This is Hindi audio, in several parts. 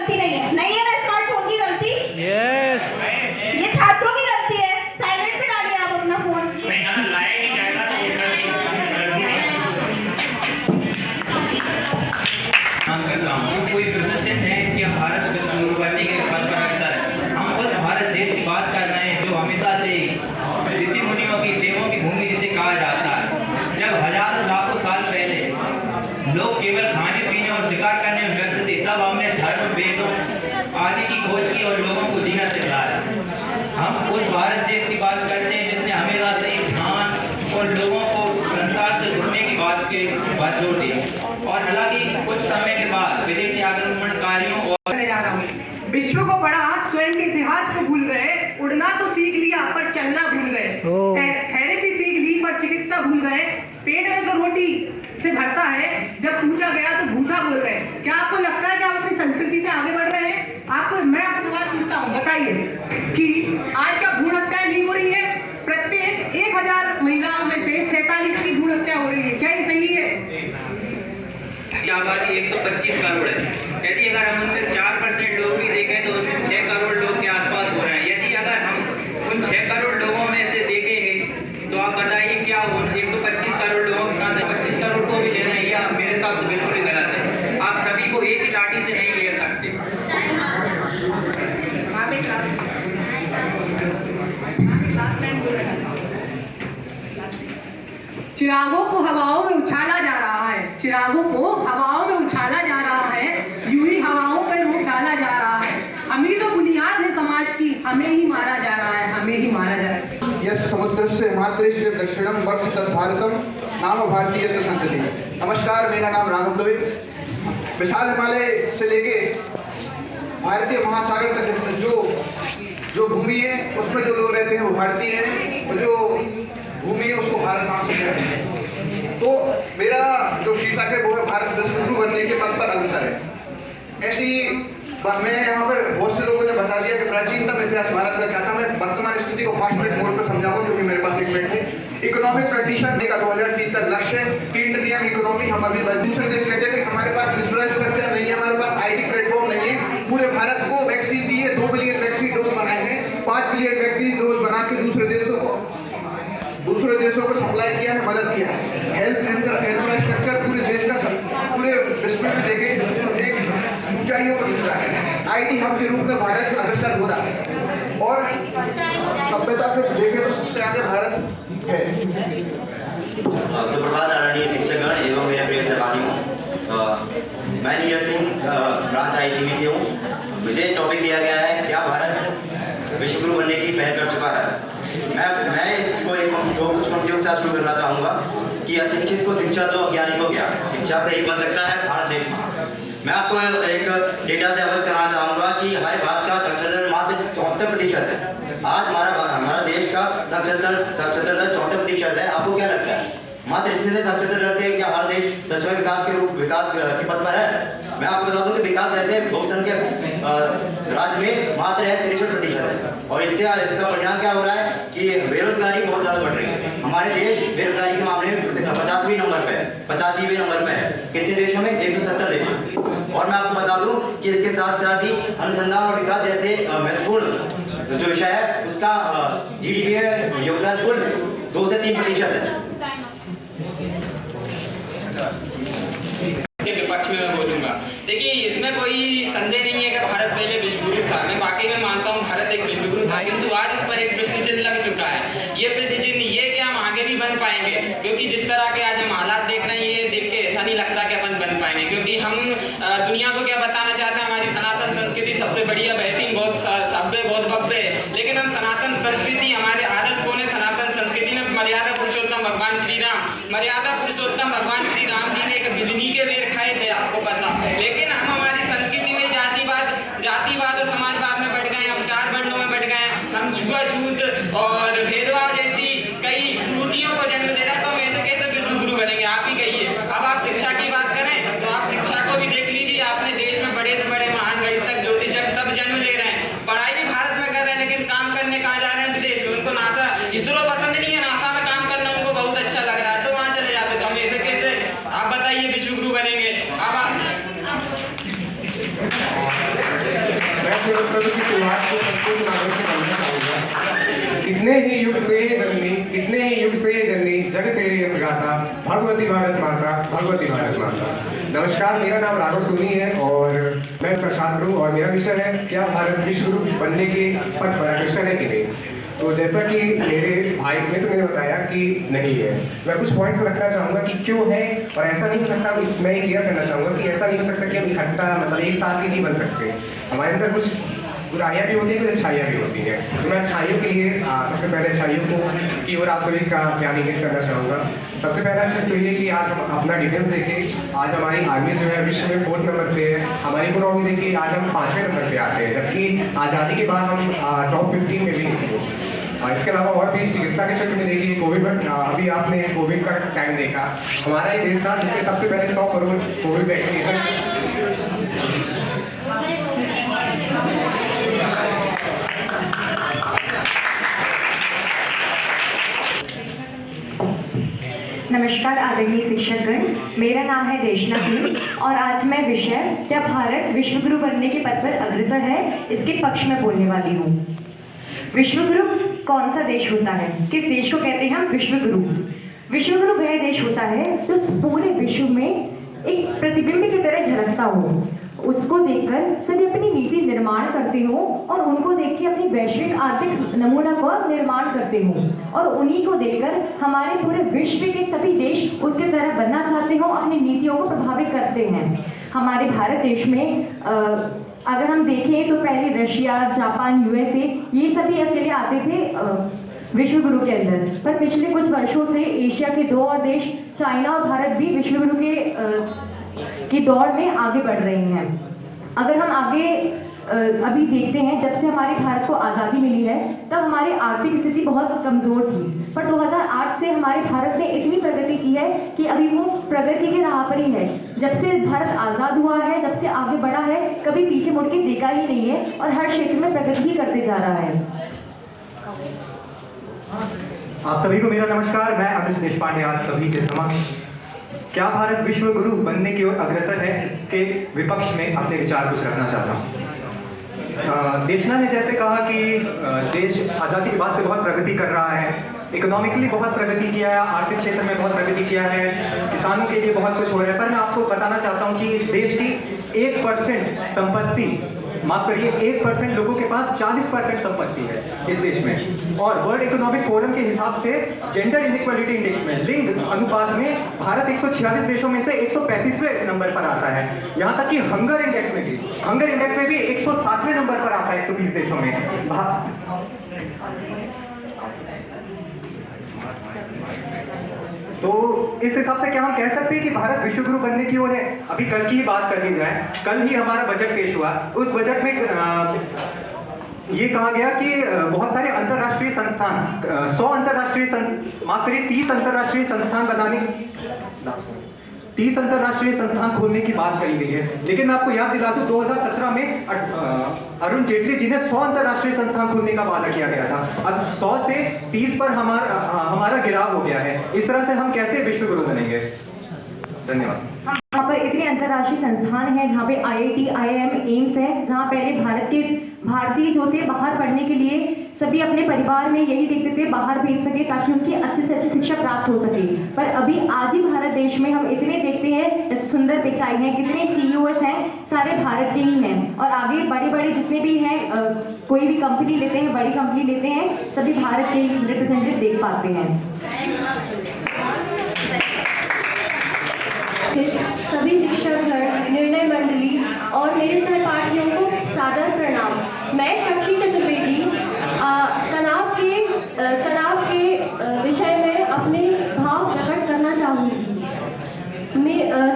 गलती नहीं है, नहीं है ना स्मार्टफोन की गलती? यस। ये छात्रों की गलती है। साइलेंट पे डालिए आप अपना फोन। कोई प्रदर्शन है कि भारत विश्व गुरु बनने के पद पर अग्रसर है। हम उस भारत देश की बात कर रहे हैं जो हमेशा से ऋषि मुनियों की देवों की भूमि जिसे कहा जाता है। जब हजारों लाखों साल पहले लोग केवल खाने पीने और शिकार करने में व्यस्त थे, तब हमने धर्म वेदों आदि की खोज की और लोगों को जीना सिखाया। हम उस भारत देश की बात करते हैं जिसने हमेशा से ध्यान और लोगों को संसार से जुड़ने की बात के बात जोड़ दी। और हालांकि कुछ समय के बाद विदेशी आक्रमणकारियों और विश्व को पढ़ा, स्वयं के इतिहास को भूल गए। उड़ना तो सीख लिया पर चलना भूल गए। थेरेपी सीख ली पर चिकित्सा भूल गए। पेट में तो रोटी से भरता है, जब पूछा गया तो भूसा बोल गए। क्या आपको लगता है कि आप अपनी संस्कृति से आगे बढ़ रहे हैं? मैं आपसे सवाल पूछता हूँ, बताइए कि आज क्या भ्रूण हत्याएं नहीं हो रही है? प्रत्येक 1000 महिलाओं में से 47 की भ्रूण हत्या हो रही है। क्या ये सही है? आबादी 125 करोड़ है। यदि अगर हम उनमें 4% लोग भी देखें तो उनमें 6 करोड़ लोग के आसपास हो रहे हैं। यदि अगर हम उन 6 करोड़ लोगों में से देखेंगे तो आप बताइए क्या हो 125 करोड़ लोगों के साथ 25 करोड़ को भी लेना है, या मेरे हिसाब से बिल्कुल ही गलत है। आप सभी को एक ही लाठी से नहीं ले सकते। चिरागों को हवाओं में उछाला जा रहा है, चिरागों को हवाओं में उछाला जा रहा है, यूं ही हवाओं पर रोक डाला जा रहा है। हम ही तो बुनियाद है समाज की, हमें ही मारा जा रहा है, हमें ही मारा जा रहा है। यस समुद्रस्य मातृस्य दक्षिणम वर्ष तत् भारतम नाम भारतीय संतति। नमस्कार, मेरा नाम राघव दवे। विशाल हिमालय से लेके भारतीय महासागर तक जो भूमि है उसमें जो लोग रहते हैं वो भारतीय हैं, और जो भूमि है उसको भारत नाम से कहते हैं। तो मेरा जो शीर्षक है वो है भारत विश्व गुरु बनने के पद पर अग्रसर है। ऐसी मैं यहाँ पर बहुत से लोगों ने बता दिया कि प्राचीनतम इतिहास भारत का क्या था। मैं वर्तमान स्थिति को 5 मिनट मोड पर समझाऊंगा क्योंकि मेरे पास 1 मिनट है। इकोनॉमिक ट्रेडिशन का 2030 तक लक्ष्य है। 3 ट्रिलियन इकोनॉमी हम अभी दूसरे देश कहते हैं कि हमारे पास इंफ्रास्ट्रक्चर नहीं है, हमारे पास IT प्लेटफॉर्म नहीं है। पूरे भारत को वैक्सीन दी है, 2 बिलियन वैक्सीन डोज बनाए हैं, 5 बिलियन वैक्सीन डोज बना के दूसरे देशों को सप्लाई किया है, मदद किया है। हेल्थ इंफ्रास्ट्रक्चर पूरे देश का पूरे विश्व में देखें तो एक ऊंचाइयों पर उठ रहा है। IT हब के रूप में भारत अग्रसर हो रहा है, और सभ्यता से देखें तो सबसे आगे भारत है। सुप्रभात आदरणीय शिक्षकगण एवं मेरे प्रिय सहपाठियों। मैं नीरज सिंह ब्रांच ICB से हूँ। मुझे टॉपिक दिया गया है क्या भारत विश्व गुरु बनने की पहल कर चुका है। मैं इसको कुछ पंक्तियों के साथ शुरू करना चाहूँगा कि अशिक्षित को शिक्षा दो, अज्ञानी को ज्ञान। शिक्षा से ही बन सकता है भारत देश। मैं आपको एक डेटा से अवगत कराना चाहूँगा कि हमारे भारत का साक्षरता दर मात्र 74% है। आज हमारा देश का साक्षरता दर 74% है। आपको क्या लगता है मात्र इतने से साक्षरता दर से क्या हमारा देश सच में विकास के पथ पर है? मैं आपको बता दूं कि विकास ऐसे बहुसंख्यक राज्य में मात्र है 63% है। और इसका परिणाम क्या हो रहा है कि बेरोजगारी बहुत ज़्यादा बढ़ रही है। हमारे देश बेरोजगारी के मामले में 85वें नंबर पे है। कितने देशों में? 170 देशों। और मैं आपको बता दूं कि इसके साथ साथ ही अनुसंधान और विकास जैसे महत्वपूर्ण जो विषय है उसका GDP में योगदान कुल 2 से 3% है। विपक्ष में मैं बोलूंगा। देखिए, इसमें कोई संदेह नहीं है कि भारत पहले विश्व गुरु था। मैं वाकई में मानता हूँ भारत एक विश्व गुरु था, किंतु आज इस पर एक प्रश्न चिन्ह लग चुका है। ये प्रश्न चिन्ह ये कि हम आगे भी बन पाएंगे, क्योंकि जिस तरह के आज हम हालात देख रहे हैं ये देख के ऐसा नहीं लगता कि अपन बन पाएंगे। क्योंकि हम दुनिया को क्या बताना चाहते हैं, हमारी सनातन संस्कृति सबसे बढ़िया, बेहतरीन, बहुत सभ्य, बहुत भव्य है। लेकिन हम सनातन संस्कृति, हमारे आदर्श कौन है? सनातन संस्कृति में मर्यादा पुरुषोत्तम भगवान आज मैं वक्तव्य की शुरुआत को संपूर्ण नागरिक से करना चाहूँगा। कितने ही युग से जननी जग तेरे यश गाता, भगवती भारत माता, भगवती भारत माता। नमस्कार, मेरा नाम राघव सोनी है और मैं छात्र हूँ और मेरा विषय है क्या भारत विश्व गुरु बनने के पथ पर अग्रसर है कि नहीं। तो जैसा कि मेरे भाई मित्र ने बताया कि नहीं है, मैं कुछ पॉइंट्स रखना चाहूँगा कि क्यों है। और ऐसा नहीं हो सकता, मैं क्लियर करना चाहूँगा कि ऐसा नहीं हो सकता कि हम इकट्ठा मतलब एक साथ ही नहीं बन सकते। हमारे अंदर कुछ बुराइयाँ भी होती हैं, कुछ अच्छाइयाँ भी होती हैं। तो मैं अच्छाइयों के लिए सबसे पहले अच्छाइयों को की ओर आप सभी का ध्यान इंगित करना चाहूँगा। सबसे पहला चीज़ तो ये कि आज हम अपना डिफेंस देखें, आज हमारी आर्मी जो है विश्व में 4th नंबर पे है। हमारी इकोनॉमी देखिए, आज हम 5वें नंबर पे आते हैं, जबकि आज़ादी के बाद हम टॉप 15 में भी नहीं थे। इसके अलावा और भी चिकित्सा के क्षेत्र में देखिए, कोविड में अभी आपने कोविड का टाइम देखा, हमारा ये देश था जिसके सबसे पहले 100 करोड़ कोविड वैक्सीनेशन। नमस्कार आदरणीय शिक्षकगण, मेरा नाम है देशना जी और आज मैं विषय क्या भारत विश्व गुरु बनने के पथ पर अग्रसर है इसके पक्ष में बोलने वाली हूँ। विश्व गुरु कौन सा देश होता है, किस देश को कहते हैं हम विश्व गुरु। विश्व गुरु वह देश होता है जो पूरे विश्व में एक प्रतिबिंब की तरह झलकता हो, उसको देखकर सभी अपनी नीति निर्माण करते हो और उनको देख के अपनी वैश्विक आर्थिक नमूना का निर्माण करते हो और उन्हीं को देखकर हमारे पूरे विश्व के सभी देश उसके तरह बनना चाहते हो, अपनी नीतियों को प्रभावित करते हैं। हमारे भारत देश में अगर हम देखें तो पहले रशिया, जापान, USA ये सभी अकेले आते थे विश्व गुरु के अंदर, पर पिछले कुछ वर्षों से एशिया के 2 और देश चाइना और भारत भी विश्व गुरु की दौड़ में आगे बढ़ रहे हैं। अगर हम आगे अभी देखते हैं, जब से हमारे भारत को आज़ादी मिली है तब हमारी आर्थिक स्थिति बहुत कमज़ोर थी, पर 2008 से हमारे भारत ने इतनी प्रगति की है कि अभी वो प्रगति के राह पर ही है। जब से भारत आज़ाद हुआ है, जब से आगे बढ़ा है, कभी पीछे मुड़ के देखा ही नहीं है और हर क्षेत्र में प्रगति ही करते जा रहा है। आप सभी को मेरा नमस्कार। मैं अनुज देशपांडे आज सभी के समक्ष क्या भारत विश्व गुरु बनने की ओर अग्रसर है इसके विपक्ष में अपने विचार कुछ रखना चाहता हूँ। देशना ने जैसे कहा कि देश आज़ादी के बाद से बहुत प्रगति कर रहा है, इकोनॉमिकली बहुत प्रगति किया है, आर्थिक क्षेत्र में बहुत प्रगति किया है, किसानों के लिए बहुत कुछ हो रहा है। पर मैं आपको बताना चाहता हूँ कि इस देश की 1% संपत्ति, माफ करिए 1% लोगों के पास 40% संपत्ति है इस देश में। और वर्ल्ड इकोनॉमिक फोरम के हिसाब से जेंडर इनइक्वालिटी इंडेक्स में, लिंग अनुपात में भारत 146 देशों में से 135वें नंबर पर आता है। यहाँ तक कि हंगर इंडेक्स में भी 107वें नंबर पर आता है 120 देशों में। तो इस हिसाब से क्या हम कह सकते हैं कि भारत विश्व गुरु बनने की ओर है? अभी कल की ही बात कर ली जाए, कल ही हमारा बजट पेश हुआ। उस बजट में ये कहा गया कि बहुत सारे अंतर्राष्ट्रीय संस्थान 100 अंतर्राष्ट्रीय 30 अंतर्राष्ट्रीय संस्थान बनाने 30 अंतर्राष्ट्रीय संस्थान खोलने की बात करी गई है। लेकिन मैं आपको याद दिला दूं 2017 में अरुण जेटली जी ने 100 अंतर्राष्ट्रीय संस्थान खोलने का वादा किया गया था। अब 100 से 30 पर हमारा गिराव हो गया है। इस तरह से हम कैसे विश्व गुरु बनेंगे? धन्यवाद। यहाँ पर इतने अंतर्राष्ट्रीय संस्थान हैं जहाँ पे IIT, IIM, एम्स है, जहाँ पहले भारतीय जो थे बाहर पढ़ने के लिए सभी अपने परिवार में यही देखते थे बाहर भेज सके ताकि उनकी अच्छे से अच्छी शिक्षा प्राप्त हो सके। पर अभी आज ही भारत देश में हम इतने देखते हैं, सुंदर पिचाई हैं, कितने CEOs हैं, सारे भारत के ही हैं। और आगे बड़े जितने भी हैं, कोई भी कंपनी लेते हैं, बड़ी कंपनी लेते हैं, सभी भारत के ही रिप्रेजेंटेटिव देख पाते हैं। सभी शिक्षकगण, निर्णय मंडली और मेरे सहपाठियों को सादर प्रणाम। मैं शक्ति चतुर्वेदी तनाव के विषय में अपने भाव प्रकट करना चाहूँगी।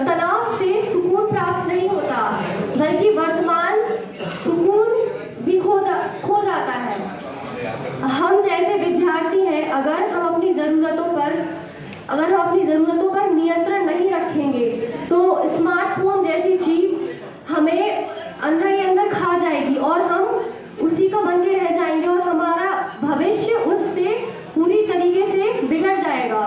तनाव से सुकून प्राप्त नहीं होता, बल्कि वर्तमान सुकून भी खो जाता है। हम जैसे विद्यार्थी हैं, अगर हम अपनी ज़रूरतों पर नियंत्रण नहीं रखेंगे तो स्मार्टफोन जैसी चीज़ हमें अंदर ही अंदर खा जाएगी और हम उसी का बन के रह जाएंगे और हमारा भविष्य उससे पूरी तरीके से बिगड़ जाएगा।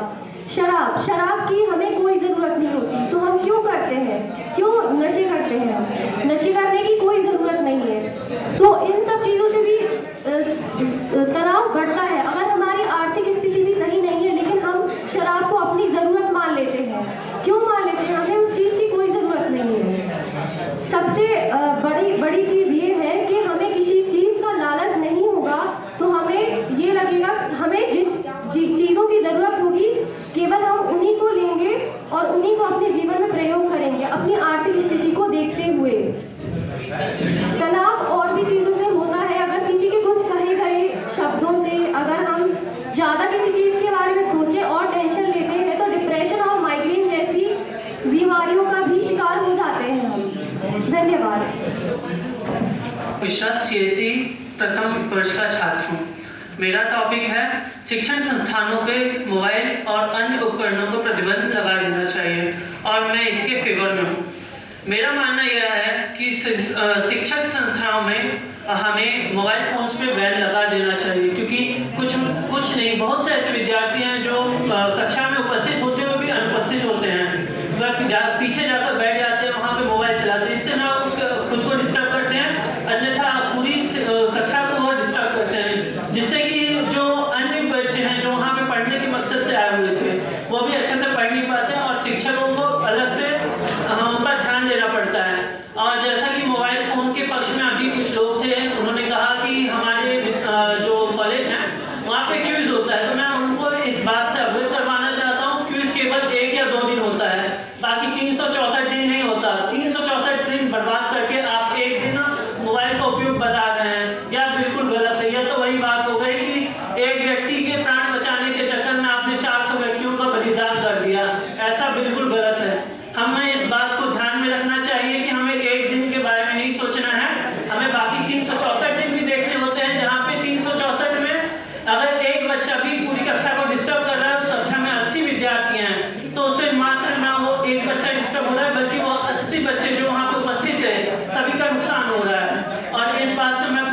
शराब की हमें कोई ज़रूरत नहीं होती, तो हम क्यों करते हैं? क्यों नशे करते हैं? नशे करने की कोई ज़रूरत नहीं है। तो मिश्रा CSE प्रथम वर्ष का छात्र हूँ। मेरा टॉपिक है शिक्षण संस्थानों पे मोबाइल और अन्य उपकरणों को प्रतिबंध लगा देना चाहिए और मैं इसके फेवर में हूँ। मेरा मानना यह है कि शिक्षक संस्थाओं में हमें मोबाइल फोन्स पे बैन लगा देना चाहिए, क्योंकि कुछ नहीं, बहुत से ऐसे विद्यार्थी हैं जो कक्षा में उपस्थित होते हुए भी अनुपस्थित होते हैं, पीछे जाकर बैठ जाते हैं, वहाँ पे मोबाइल चलाते हैं। इससे ना खुद को डिस्टर्ब करते हैं, अन्यथा पूरी कक्षा को और डिस्टर्ब करते हैं, जिससे कि जो अन्य बच्चे हैं जो वहाँ पे पढ़ने के मकसद से आए हुए थे वो भी अच्छे से पढ़ नहीं पाते हैं और शिक्षकों को अलग से उन पर ध्यान देना पड़ता है। और जैसा कि मोबाइल फ़ोन के पक्ष में अभी कुछ लोग थे, उन्होंने कहा कि हमारे जो कॉलेज हैं वहाँ पे क्विज होता है, तो मैं उनको इस बात से अवगत करवाना चाहता हूँ, क्विज केवल 1 या 2 दिन होता है, बाकी 364 दिन नहीं होता। 364 दिन बर्बाद करके आप एक दिन मोबाइल का उपयोग बता रहे हैं, यह बिल्कुल गलत है। यह तो वही बात हो गई कि एक व्यक्ति के प्राण बचाने के चक्कर में आपने 400 व्यक्तियों का बलिदान कर दिया, ऐसा बिल्कुल गलत है। हमें इस बात को ध्यान में रखना चाहिए कि हमें एक दिन के बारे में नहीं सोचना है, हमें बाकी 364 दिन भी देखने होते हैं, जहाँ पे 364 में अगर एक बच्चा भी पूरी कक्षा को डिस्टर्ब कर रहा है, उस कक्षा में 80 विद्यार्थी हैं, तो उससे मात्र ना वो एक बच्चा डिस्टर्ब हो रहा है, बल्कि वो 80 बच्चे जो वहाँ पे उपस्थित है सभी का नुकसान हो रहा है। और इस बात से मैं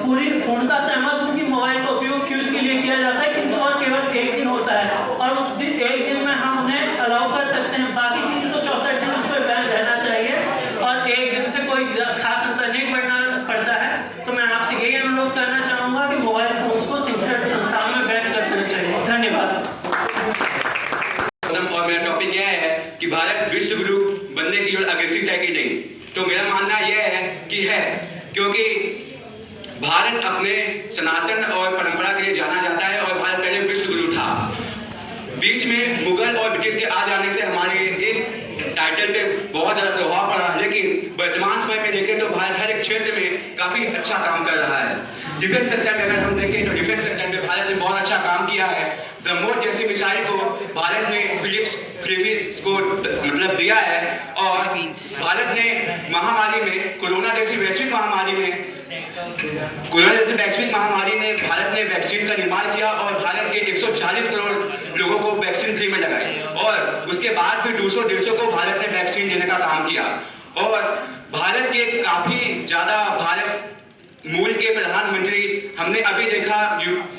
पूरी पूर्णता सहमत हूँ कि मोबाइल का उपयोग क्यूज के लिए किया जाता है, किंतु वह केवल एक दिन होता है और उस दिन एक दिन में हम उन्हें अलाउ कर सकते हैं, बाकी 364 दिन उस पर बैन रहना चाहिए और एक दिन से कोई खास अंतर नहीं पड़ता है। तो मैं आपसे यही अनुरोध करना चाहूँगा कि मोबाइल फोन्स को शिक्षण संस्थान में बैन कर देना चाहिए। धन्यवाद। और मेरा टॉपिक यह है कि भारत विश्व गुरु बनने की ओर अग्रसर है कि नहीं। तो मेरा मानना यह है कि है, क्योंकि भारत अपने सनातन और परंपरा के लिए जाना जाता है और भारत पहले विश्व गुरु था। बीच में मुगल और ब्रिटिश के आ जाने से हमारे इस टाइटल पे बहुत ज़्यादा प्रभाव पड़ा, लेकिन वर्तमान समय में देखें तो भारत हर एक क्षेत्र में काफ़ी अच्छा काम कर रहा है। डिफेंस सेक्टर में अगर हम देखें तो डिफेंस सेक्टर में भारत ने बहुत अच्छा काम किया है। ब्रह्मोस जैसी मिसाइल को भारत ने फिलिप्स को मतलब दिया है और भारत ने महामारी में कोरोना जैसी वैश्विक महामारी में भारत ने वैक्सीन का निर्माण किया और भारत के 140 करोड़ लोगों को वैक्सीन फ्री में लगाई और उसके बाद भी 200-150 को भारत ने वैक्सीन देने का काम किया। और भारत के काफ़ी ज़्यादा भारत मूल के प्रधानमंत्री हमने अभी देखा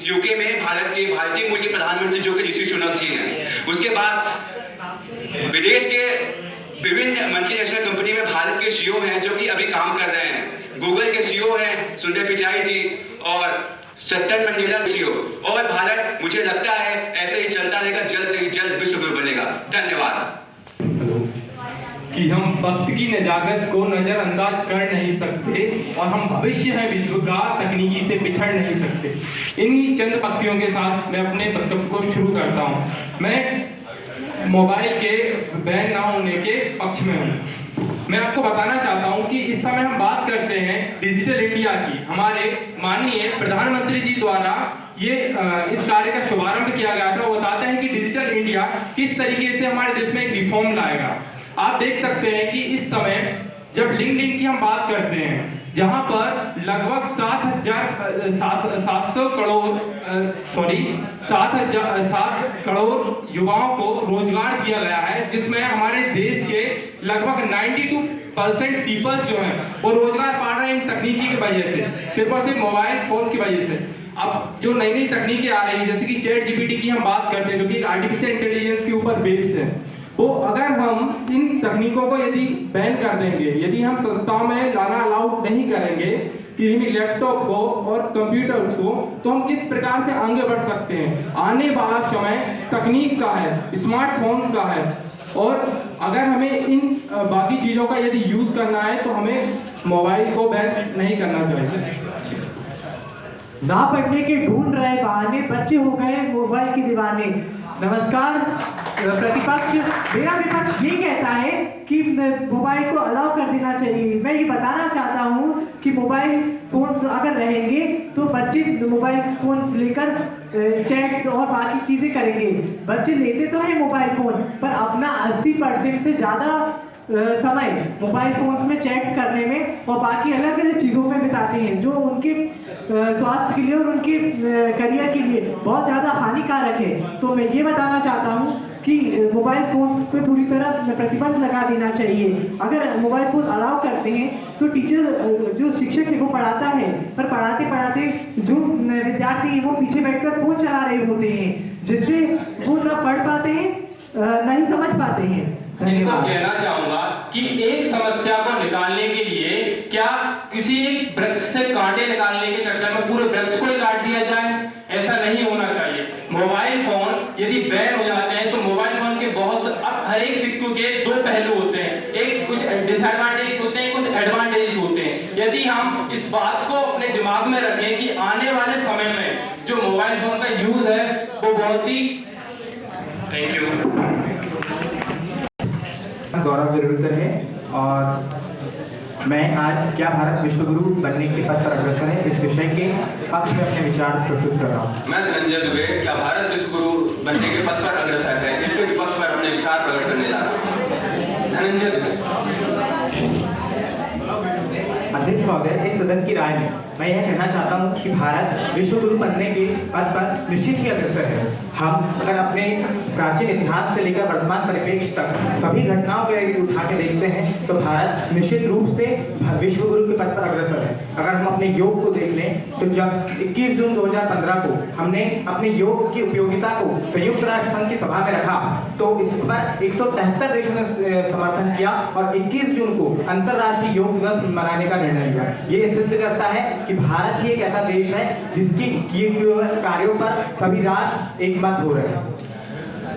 यूके में भारतीय मूल के प्रधानमंत्री जो कि ऋषि सुनक जी हैं। उसके बाद विदेश के विभिन्न मल्टीनेशनल कंपनी में भारत के CEO हैं जो कि अभी काम कर रहे हैं। गूगल के CEO हैं सुंदर पिचाई जी और सत्तर मंडेला CEO। और भारत मुझे लगता है ऐसे ही चलता रहेगा, जल्द से जल्द विश्व गुरु बनेगा। धन्यवाद। कि हम वक्त की नजाकत को नज़रअंदाज कर नहीं सकते और हम भविष्य है विश्व का, तकनीकी से पिछड़ नहीं सकते। इन्हीं चंद पंक्तियों के साथ मैं अपने वक्तव्य को शुरू करता हूँ। मैं मोबाइल के बैन ना होने के पक्ष में हूँ। मैं आपको बताना चाहता हूँ कि इस समय हम बात करते हैं डिजिटल इंडिया की। हमारे माननीय प्रधानमंत्री जी द्वारा ये इस कार्य का शुभारंभ किया गया था। वो बताते हैं कि डिजिटल इंडिया किस तरीके से हमारे देश में एक रिफॉर्म लाएगा। आप देख सकते हैं कि इस समय जब लिंक्डइन की हम बात करते हैं, जहां पर लगभग 7 करोड़ युवाओं को रोजगार दिया गया है, जिसमें हमारे देश के लगभग 92% पीपल जो हैं वो रोजगार पा रहे हैं इन तकनीकी की वजह से, सिर्फ और सिर्फ मोबाइल फोन की वजह से। अब जो नई नई तकनीकें आ रही हैं, जैसे कि चैट जीपीटी की हम बात करते हैं, जो कि आर्टिफिशियल इंटेलिजेंस के ऊपर बेस्ड है, तो अगर हम इन तकनीकों को यदि बैन कर देंगे, यदि हम संस्थाओं में लाना अलाउड नहीं करेंगे कि लैपटॉप को और कंप्यूटर्स को, तो हम किस प्रकार से आगे बढ़ सकते हैं। आने वाला समय तकनीक का है, स्मार्टफोन्स का है, और अगर हमें इन बाकी चीज़ों का यदि यूज़ करना है तो हमें मोबाइल को बैन नहीं करना चाहिए। ना पढ़ने के ढूंढ रहे बहाने, बच्चे हो गए मोबाइल के दीवाने। नमस्कार प्रतिपक्ष, मेरा विपक्ष ये कहता है कि मोबाइल को अलाउ कर देना चाहिए। मैं ये बताना चाहता हूँ कि मोबाइल फोन अगर रहेंगे तो बच्चे मोबाइल फोन लेकर चैट और बाकी चीज़ें करेंगे। बच्चे लेते तो हैं मोबाइल फ़ोन, पर अपना 80% से ज़्यादा समय मोबाइल फ़ोन में चैट करने में और बाकी अलग अलग चीज़ों में बिता पढ़ाते हैं जो उनके स्वास्थ्य के लिए और उनके करियर के लिए बहुत ज़्यादा हानिकारक है। तो मैं ये बताना चाहता हूँ कि मोबाइल फ़ोन पे पूरी तरह प्रतिबंध लगा देना चाहिए। अगर मोबाइल फ़ोन अलाउ करते हैं तो टीचर जो शिक्षक है वो पढ़ाता है, पर पढ़ाते पढ़ाते जो विद्यार्थी हैं वो पीछे बैठकर फ़ोन चला रहे होते हैं, जिससे वो न पढ़ पाते हैं नहीं समझ पाते हैं। इनको कहना चाहूंगा कि एक समस्या को निकालने के लिए क्या किसी एक वृक्ष से कांटे निकालने के चक्कर में पूरे वृक्ष को ही काट दिया जाए, ऐसा नहीं होना चाहिए। मोबाइल फोन यदि बैन हो जाते हैं तो मोबाइल फोन के बहुत अब हर एक सिक्कों के दो पहलू होते हैं, एक कुछ डिसएडवांटेज होते हैं, कुछ एडवांटेज होते हैं। यदि हम इस बात को अपने दिमाग में रखें कि आने वाले समय में जो मोबाइल फोन का यूज है वो बहुत ही थैंक यू गौरव विरुद्ध है और मैं आज क्या भारत विश्वगुरु बनने के पथ पर अग्रसर है इस विषय के पक्ष में अपने विचार प्रस्तुत कर रहा हूँ। मैं धनंजय दुबे क्या भारत विश्वगुरु बनने के पथ पर अग्रसर है इसके विपक्ष पर अपने विचार प्रकट करने जा रहा हूँ। धनंजय दुबे। अध्यक्ष महोदय, इस सदन की राय में मैं यह कहना चाहता हूं कि भारत विश्वगुरु बनने के पथ पर निश्चित ही अग्रसर है। हम अगर अपने प्राचीन इतिहास से लेकर वर्तमान परिप्रेक्ष्य तक सभी घटनाओं को यदि उठा के देखते हैं तो भारत निश्चित रूप से विश्वगुरु के पथ पर अग्रसर है। अगर हम अपने योग को देख लें तो जब 21 जून 2015 को हमने अपने योग की उपयोगिता को संयुक्त राष्ट्र संघ की सभा में रखा तो इस पर 173 देशों ने समर्थन किया और 21 जून को अंतर्राष्ट्रीय योग दिवस मनाने का निर्णय लिया। ये सिद्ध करता है कि भारत ही एक ऐसा देश है जिसकी किए हुए कार्यों पर सभी राष्ट्र एक मत हो रहे हैं।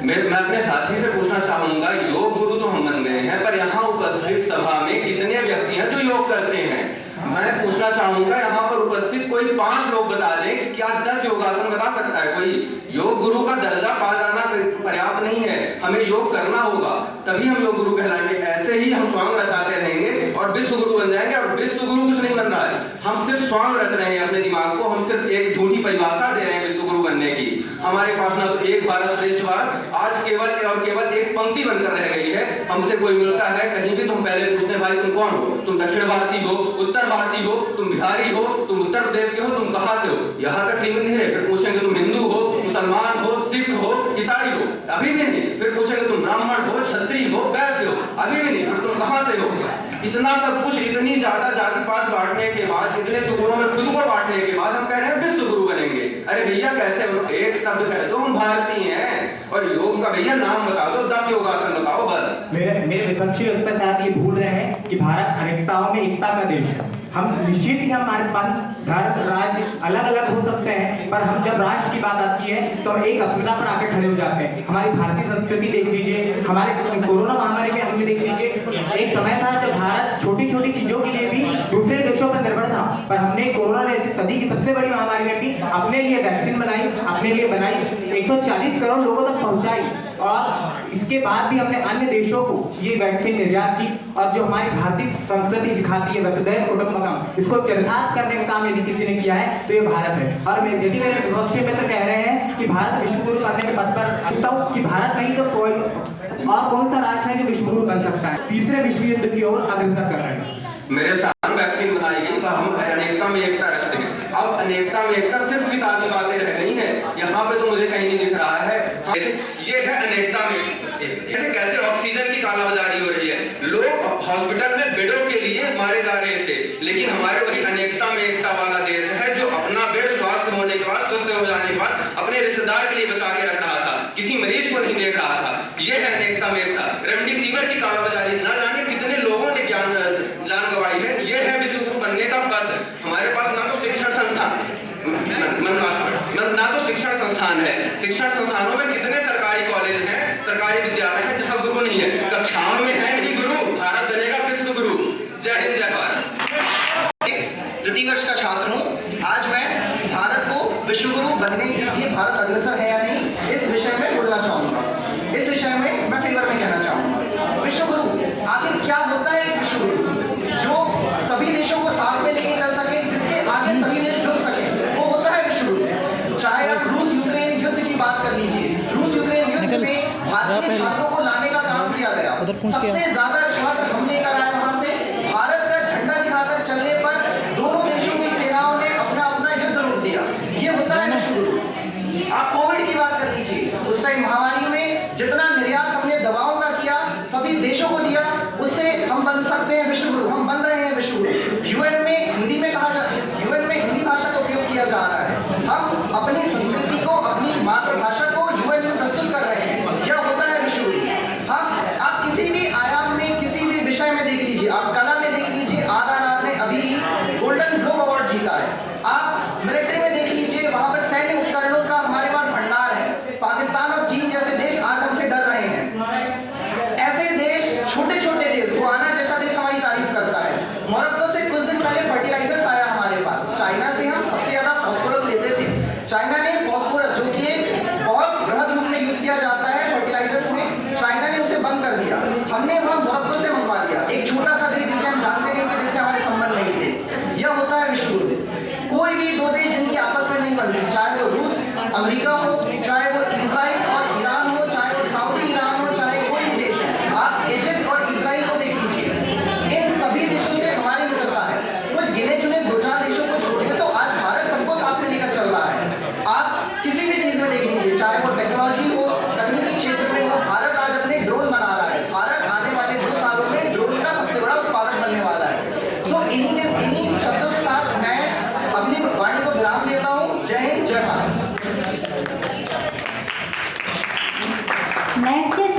मैं अपने साथी से पूछना चाहूंगा, योग गुरु तो हम बन गए हैं पर यहाँ उपस्थित सभा में कितने व्यक्ति हैं जो योग करते हैं? मैं पूछना चाहूंगा यहाँ पर उपस्थित कोई 5 लोग बता दें कि क्या 10 योगासन बता सकता है कोई? योग गुरु का दर्जा पा जाना पर्याप्त नहीं है, हमें योग करना होगा तभी हम योग गुरु कहलाएंगे। ऐसे ही हम स्वांग रचाते रहेंगे और विश्व गुरु बन जाएंगे। और विश्व गुरु कुछ नहीं बन रहा है, हम सिर्फ स्वांग रच रहे हैं अपने दिमाग को, हम सिर्फ एक झूठी परिभाषा दे रहे हैं विश्व गुरु बनने की। हमारे पास ना तो एक भारत श्रेष्ठ भारत, आज केवल और केवल एक पंक्ति बनकर रह गई है। हमसे कोई मिलता है कहीं भी तो हम पहले पूछते हैं भाई तुम कौन हो? तुम दक्षिण भारतीय हो, उत्तर भारतीय हो, तुम बिहारी हो, तुम उत्तर प्रदेश के हो, तुम कहां से हो? यहाँ तक सीमित नहीं है। फिर पूछेंगे तुम हिंदू हो, मुसलमान हो, सिख हो, ईसाई हो, अभी भी नहीं। फिर पूछेंगे तुम ब्राह्मण हो, क्षत्रिय हो, वैश्य हो, अभी भी नहीं। फिर तुम कहां से हो? इतना सब कुछ, इतनी ज्यादा जाति पात बांटने के बाद, इतने टुकड़ों में खुद को बांटने के बाद हम कह रहे हैं विश्व गुरु बनेंगे। अरे भैया कैसे? एक शब्द कह दो हम भारतीय हैं और योग का भैया नाम बता दो, 10 योगासन बताओ बस। मेरे विपक्षी लगता है शायद ये भूल रहे हैं कि भारत अनेकताओं में एकता का देश है। हम निश्चित ही हमारे पंथ, धर्म, राज्य अलग अलग हो सकते हैं पर हम जब राष्ट्र की बात आती है तो एक अस्मिता पर आकर खड़े हो जाते हैं। हमारी भारतीय संस्कृति देख लीजिए, हमारे कोरोना महामारी के हमने देख लीजिए, एक समय था जब भारत छोटी छोटी चीजों के लिए भी दूसरे देशों पर निर्भर था, पर हमने कोरोना जैसी सदी की सबसे बड़ी महामारी में भी अपने लिए वैक्सीन बनाई, अपने लिए बनाई, 140 करोड़ लोगों तक पहुंचाई और इसके बाद भी हमने अन्य देशों को ये वैक्सीन निर्यात की। और जो हमारी भारतीय संस्कृति सिखाती है वसुधैव कुटुंबकम, इसको चरितार्थ करने का काम यदि किसी ने किया है तो ये भारत है। और यदि मेरे विपक्षी मित्र कह रहे हैं कि भारत विश्वगुरु बनने के पथ पर, कहता हूं कि भारत नहीं तो कोई और कौन सा राष्ट्र है जो विश्वगुरु बन सकता है? तीसरे विश्व युद्ध की ओर अग्रसर कर रहे हैं। मेरे साथ वैक्सीन बनाई गई पर हम अनेकता में एकता रखते हैं। अब अनेकता में एकता सिर्फ किताबी बातें रह गई हैं, यहाँ पे तो मुझे कहीं नहीं दिख रहा है। ये है अनेकता में जैसे कैसे ऑक्सीजन की कालाबाजारी हो रही है, लोग हॉस्पिटल में बेडों के लिए मारे जा रहे थे, लेकिन हमारे वही अनेकता में एकता वाला देश है जो अपना बेड स्वास्थ्य होने के बाद, स्वस्थ हो जाने के बाद अपने रिश्तेदार के लिए बचा के रख रहा था, किसी मरीज को नहीं देख रहा था। ये है अनेकता में एकता। रेमडेसिविर की कालाबाजारी, न जाने कितने लोगों ने जान गंवाई है। ये है विश्व गुरु बनने का पथ। हमारे पास ना तो शिक्षण संस्थान, ना तो शिक्षण संस्थान है। शिक्षण संस्थानों में कितने सरकारी कॉलेज हैं, सरकारी विद्यालय हैं जहाँ गुरु नहीं है। कक्षाओं में है नहीं गुरु। भारत बनेगा विश्व गुरु। जय हिंद, जय भारत। द्वितीय वर्ष का छात्र हूँ। आज मैं भारत को विश्व गुरु बनने के लिए भारत अग्रसर है या नहीं, इस विषय में बोलना चाहूंगा। इस विषय में मैं फेवर में कहना चाहूंगा। विश्व गुरु आखिर क्या होता है? एक विश्व गुरु जो सभी देशों को साथ में लेके चल सके, जिसके आगे सभी देश जुड़ सके, वो होता है विश्व गुरु। चाहे आप रूस यूक्रेन युद्ध की बात कर लीजिए, रूस यूक्रेन युद्ध में भारतीय छात्रों को लाने का काम किया गया। सबसे ज्यादा छात्र हम लेकर आए वहां से। भारत का झंडा दिखाकर चलने पर दोनों देशों के गोल्डन ग्लोब अवार्ड जीता है। आप मिलिट्री में देख लीजिए, वहां पर सैन्य उपकरणों का हमारे पास भंडार है। पाकिस्तान और चीन जैसे देश आज हमसे डर रहे हैं। ऐसे देश, छोटे छोटे देश, गुआना जैसा देश हमारी तारीफ करता है। मोरक्को से कुछ दिन पहले फर्टिलाइजर्स आया हमारे पास। चाइना से हम सबसे ज्यादा फास्फोरस लेते थे। चाइना ने फास्फोरस, जो कि एक बहुत बृहद रूप में यूज किया जाता है फर्टिलाइजर्स में, चाइना ने उसे बंद कर दिया। हमने वहां मोरक्को से मंगवा लिया, एक छोटा सा देश जिसे हम जानते नहीं थे, जिससे हमारे संबंध नहीं थे। यह होता है विश्व गुरु। कोई भी दो देश जिनकी आपस में नहीं बनती, चाहे वो रूस अमेरिका हो, चाहे वो